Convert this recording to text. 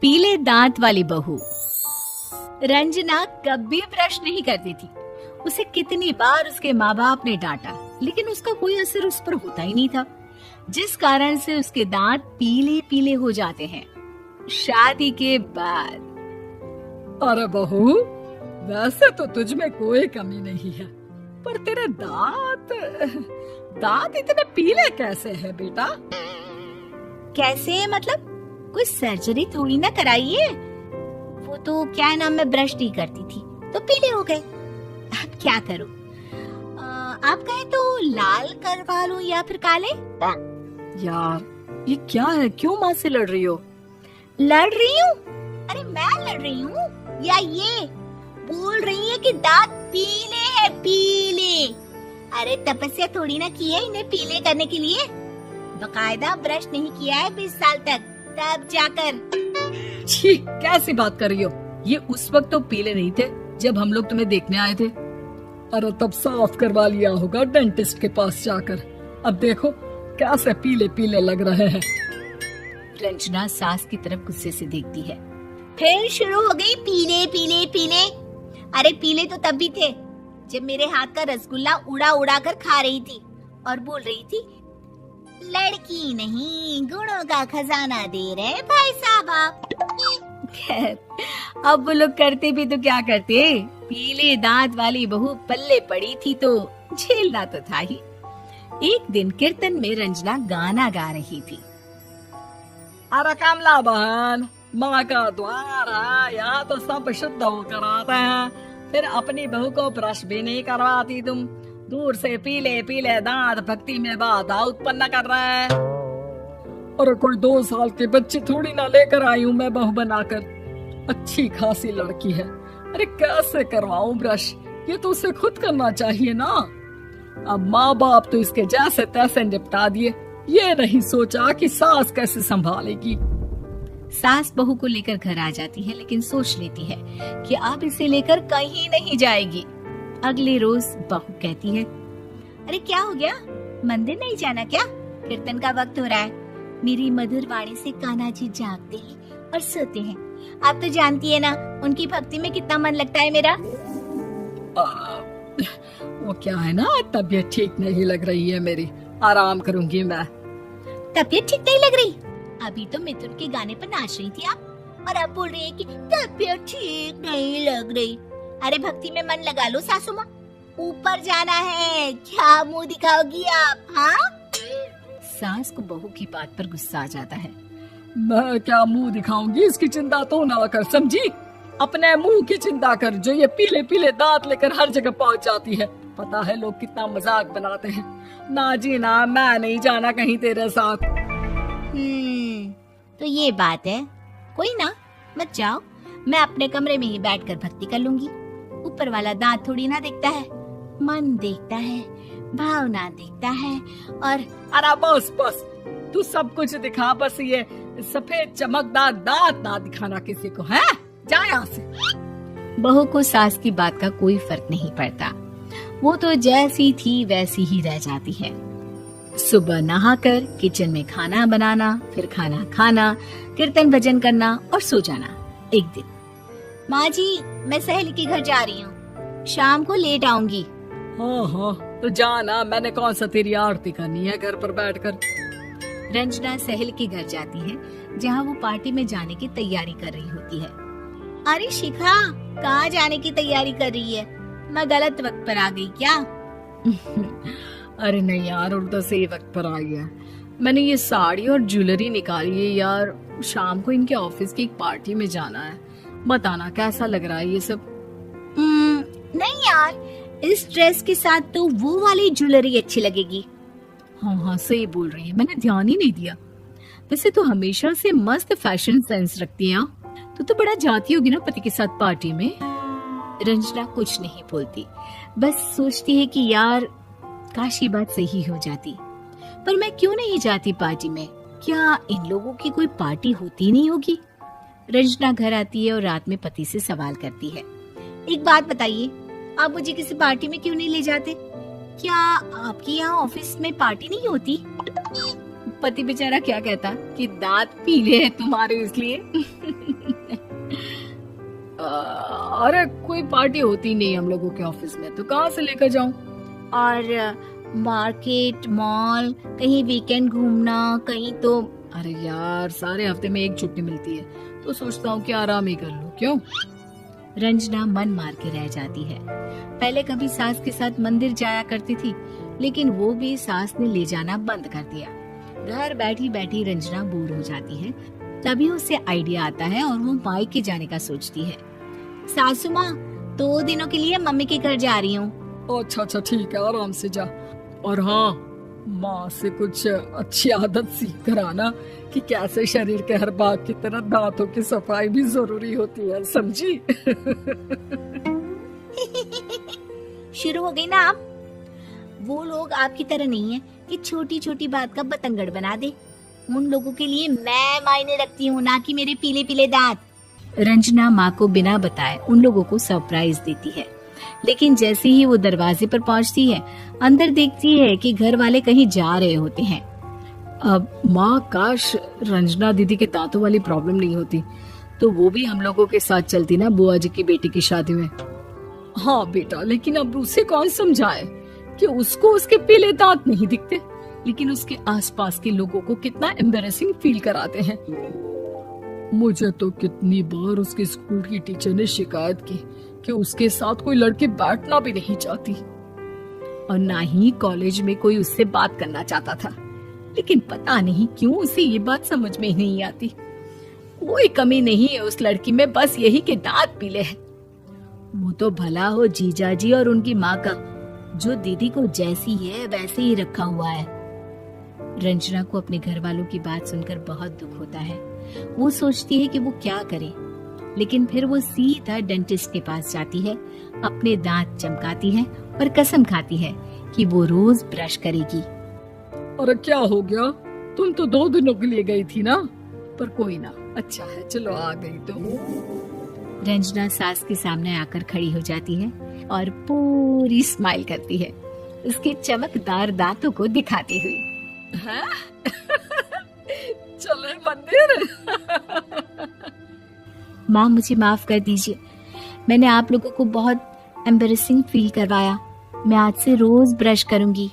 पीले दांत वाली बहू। रंजना कभी ब्रश नहीं करती थी। उसे कितनी बार उसके माँ बाप ने डांटा, लेकिन उसका कोई असर उस पर होता ही नहीं था, जिस कारण से उसके दांत पीले पीले हो जाते हैं। शादी के बाद। अरे बहू, वैसे तो तुझ में कोई कमी नहीं है, पर तेरे दांत इतने पीले कैसे हैं बेटा? कैसे मतलब? कोई सर्जरी थोड़ी ना कराइए। वो तो क्या नाम, मैं ब्रश नहीं करती थी तो पीले हो गए। अब क्या करूं? आप कहे तो लाल करवा लूं या फिर काले? यार ये क्या है, क्यों माँ से लड़ रही हो? लड़ रही हूँ? अरे मैं लड़ रही हूँ या ये बोल रही है कि दांत पीले हैं, पीले। अरे तपस्या थोड़ी ना की है इन्हें पीले करने के लिए। बकायदा ब्रश नहीं किया है 20 साल तक, तब जाकर। छी, कैसी बात कर रही हो? ये उस वक्त तो पीले नहीं थे जब हम लोग तुम्हें देखने आए थे। अरे तब साफ करवा लिया होगा डेंटिस्ट के पास जाकर। अब देखो कैसे पीले पीले लग रहे हैं। रंजना सास की तरफ गुस्से से देखती है। फिर शुरू हो गई पीले पीले पीले। अरे पीले तो तब भी थे जब मेरे हाथ का रसगुल्ला उड़ा उड़ा कर खा रही थी और बोल रही थी, लड़की नहीं गुणों का खजाना दे रहे भाई साहब आप। खैर, अब वो लोग करते भी तो क्या करते, पीले दांत वाली बहू पल्ले पड़ी थी तो झेलना तो था ही। एक दिन कीर्तन में रंजना गाना गा रही थी। अरे कमला बहन, माँ का द्वार है, यहाँ तो सब शुद्ध होकर आते हैं, फिर अपनी बहू को ब्रश भी नहीं करवाती तुम। दूर से पीले पीले दांत भक्ति में बाधा उत्पन्न कर रहे हैं। अरे कोई 2 साल के बच्चे थोड़ी ना लेकर आई हूँ मैं बहू बनाकर। अच्छी खासी लड़की है, अरे कैसे करवाऊं ब्रश? ये तो उसे खुद करना चाहिए ना। अब माँ बाप तो इसके जैसे तैसे निपटा दिए, ये नहीं सोचा कि सास कैसे संभालेगी। सास बहू को लेकर घर आ जाती है, लेकिन सोच लेती है कि अब इसे लेकर कहीं नहीं जाएगी। अगले रोज बहू कहती है, अरे क्या हो गया, मंदिर नहीं जाना क्या? कीर्तन का वक्त हो रहा है। मेरी मधुर वाणी से कान्हा जी जागते हैं और सोते हैं। आप तो जानती है ना उनकी भक्ति में कितना मन लगता है मेरा। वो क्या है ना, तबीयत ठीक नहीं लग रही है मेरी, आराम करूंगी मैं। तबीयत ठीक नहीं लग रही? अभी तो मिथुन के गाने पर नाच रही थी आप, और अब बोल रही है कि तबीयत ठीक नहीं लग रही। अरे भक्ति में मन लगा लो सासू माँ, ऊपर जाना है, क्या मुंह दिखाओगी आप? हाँ? सास को बहू की बात पर गुस्सा आ जाता है। मैं क्या मुंह दिखाऊंगी, इसकी चिंता तो ना कर, समझी? अपने मुंह की चिंता कर, जो ये पीले पीले दांत लेकर हर जगह पहुंच जाती है। पता है लोग कितना मजाक बनाते हैं। ना जी ना, मैं नहीं जाना कहीं तेरे साथ। तो ये बात है। कोई ना, मत जाओ, मैं अपने कमरे में ही बैठकर भक्ति कर लूंगी। ऊपर वाला दांत थोड़ी ना देखता है, मन देखता है, भावना देखता है। और अरे बस बस, तू सब कुछ दिखा, बस ये सफेद चमकदार दांत ना दिखाना किसी को, है? जा यहाँ से। बहू को सास की बात का कोई फर्क नहीं पड़ता, वो तो जैसी थी वैसी ही रह जाती है। सुबह नहाकर किचन में खाना बनाना, फिर खाना खाना, कीर्तन भजन करना और सो जाना। एक दिन, माँ जी मैं सहेली के घर जा रही हूँ, शाम को लेट आऊंगी। हाँ, तो जाना, मैंने कौन सा तेरी आरती करनी है घर पर बैठकर। रंजना सहेली के घर जाती है, जहाँ वो पार्टी में जाने की तैयारी कर रही होती है। अरे शिखा, कहाँ जाने की तैयारी कर रही है? मैं गलत वक्त पर आ गई क्या? अरे नहीं यार, उल्टा सही वक्त पर आई है। मैंने ये साड़ी और ज्वेलरी निकाली है यार, शाम को इनके ऑफिस की एक पार्टी में जाना है। बताना कैसा लग रहा है ये सब? नहीं यार, इस ड्रेस के साथ तो वो वाली ज्वेलरी अच्छी लगेगी। हाँ, सही बोल रही है, मैंने ध्यान ही नहीं दिया। वैसे तो हमेशा से मस्त फैशन सेंस रखती है। तो बड़ा जाती होगी ना पति के साथ पार्टी में। रंजना कुछ नहीं बोलती, बस सोचती है कि यार काश ये बात सही हो जाती, पर मैं क्यों नहीं जाती पार्टी में? क्या इन लोगों की कोई पार्टी होती नहीं होगी? रंजना घर आती है और रात में पति से सवाल करती है, एक बात बताइए, आप मुझे किसी पार्टी में क्यों नहीं ले जाते? क्या आपके यहाँ ऑफिस में पार्टी नहीं होती? पति बेचारा क्या कहता कि दांत पीले हैं तुम्हारे इसलिए। अरे कोई पार्टी होती नहीं हम लोगों के ऑफिस में, तो कहाँ से लेकर जाऊं? और मार्केट, मॉल, कहीं वीकेंड घूमना, कहीं तो। अरे यार सारे हफ्ते में एक छुट्टी मिलती है, तो सोचता हूँ कि आराम ही कर लूं। क्यों? रंजना मन मार के रह जाती है। पहले कभी सास के साथ मंदिर जाया करती थी, लेकिन वो भी सास ने ले जाना बंद कर दिया। घर बैठी बैठी रंजना बोर हो जाती है। तभी उसे आइडिया आता है और वो मायके जाने का सोचती है। सासू माँ, 2 दिनों के लिए मम्मी के घर जा रही हूँ। अच्छा अच्छा ठीक है, आराम से जा। और हाँ, माँ से कुछ अच्छी आदत सीख कर आना कि कैसे शरीर के हर भाग की तरह दांतों की सफाई भी जरूरी होती है, समझी? शुरू हो गई ना आप। वो लोग आपकी तरह नहीं है कि छोटी छोटी बात का बतंगड़ बना दे। उन लोगों के लिए मैं मायने रखती हूँ, ना कि मेरे पीले पीले दांत। रंजना माँ को बिना बताए उन लोगों को सरप्राइज देती है, लेकिन जैसे ही वो दरवाजे पर पहुंचती है, अंदर देखती है कि घर वाले कहीं जा रहे होते हैं। अब माँ, काश रंजना दीदी के दांतों वाली प्रॉब्लम नहीं होती, तो वो भी हम लोगों के साथ चलती ना बुआ जी की बेटी की शादी में। हाँ बेटा, लेकिन अब उसे कौन समझाए कि उसको उसके पीले दांत नहीं दिखते, लेकिन उसके आसपास के लोगों को कितना एम्बैरेसिंग फील कराते हैं। मुझे तो कितनी बार उसके स्कूल की टीचर ने शिकायत की कि उसके साथ कोई लड़की बैठना भी नहीं चाहती, और ना ही कॉलेज में कोई उससे बात करना चाहता था। लेकिन पता नहीं क्यों उसे ये बात समझ में ही नहीं आती। कोई कमी नहीं है उस लड़की में, बस यही कि दांत पीले हैं। वो तो भला हो जीजा जी और उनकी माँ का, जो दीदी को जैसी है वैसे ही रखा हुआ है। रंजना को अपने घर वालों की बात सुनकर बहुत दुख होता है। वो सोचती है कि वो क्या करे, लेकिन फिर वो सीधा डेंटिस्ट के पास जाती है, अपने दांत चमकाती है और कसम खाती है कि वो रोज ब्रश करेगी। अरे क्या हो गया? तुम तो 2 दिनों के लिए गई थी ना, पर कोई ना, अच्छा है, चलो आ गई तो। रंजना सास के सामने आकर खड़ी हो जाती है और पूरी स्माइल करती है, उसके चमकदार दांतों को दिखाती हुई। चले मंदिर। माँ, मुझे माफ कर दीजिए, मैंने आप लोगों को बहुत एम्बैरेसिंग फील करवाया। मैं आज से रोज ब्रश करूंगी।